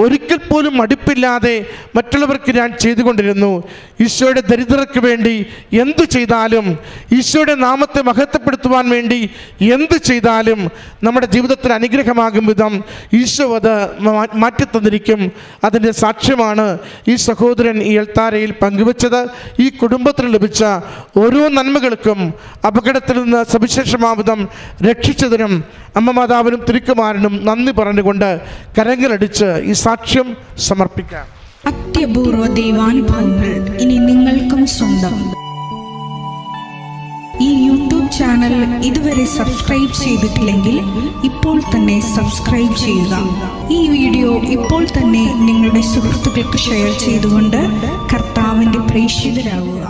ഒരിക്കൽ പോലും മടുപ്പില്ലാതെ മറ്റുള്ളവർക്ക് ഞാൻ ചെയ്തുകൊണ്ടിരുന്നു. ഈശോയുടെ ദരിദ്രർക്ക് വേണ്ടി എന്തു ചെയ്താലും, ഈശോയുടെ നാമത്തെ മഹത്വപ്പെടുത്തുവാൻ വേണ്ടി എന്ത് ചെയ്താലും നമ്മുടെ ജീവിതത്തിൽ അനുഗ്രഹമാകും വിധം ഈശോ അത് മാറ്റിത്തന്നിരിക്കും. അതിൻ്റെ സാക്ഷ്യമാണ് ഈ സഹോദരൻ ഈ എൽത്താരയിൽ പങ്കുവച്ചത്. ഈ കുടുംബത്തിന് ലഭിച്ച ഓരോ നന്മകൾക്കും അപകടത്തിൽ നിന്ന് സവിശേഷമാവിധം രക്ഷിച്ചതിനും അമ്മ മാതാവിനും തിരുക്കുമാരനും നന്ദി പറഞ്ഞുകൊണ്ട് കരങ്ങളടിച്ച് ഈ സാക്ഷ്യം സമർപ്പിക്കാം. അത്യപൂർവ ദൈവാനുഭവങ്ങൾ ഇനി നിങ്ങൾക്കും സ്വന്തം. ഈ യൂട്യൂബ് ചാനൽ ഇതുവരെ സബ്സ്ക്രൈബ് ചെയ്തിട്ടില്ലെങ്കിൽ ഇപ്പോൾ തന്നെ സബ്സ്ക്രൈബ് ചെയ്യുക. ഈ വീഡിയോ ഇപ്പോൾ തന്നെ നിങ്ങളുടെ സുഹൃത്തുക്കൾക്ക് ഷെയർ ചെയ്തുകൊണ്ട് കർത്താവിൻ്റെ പ്രേക്ഷിതരാകുക.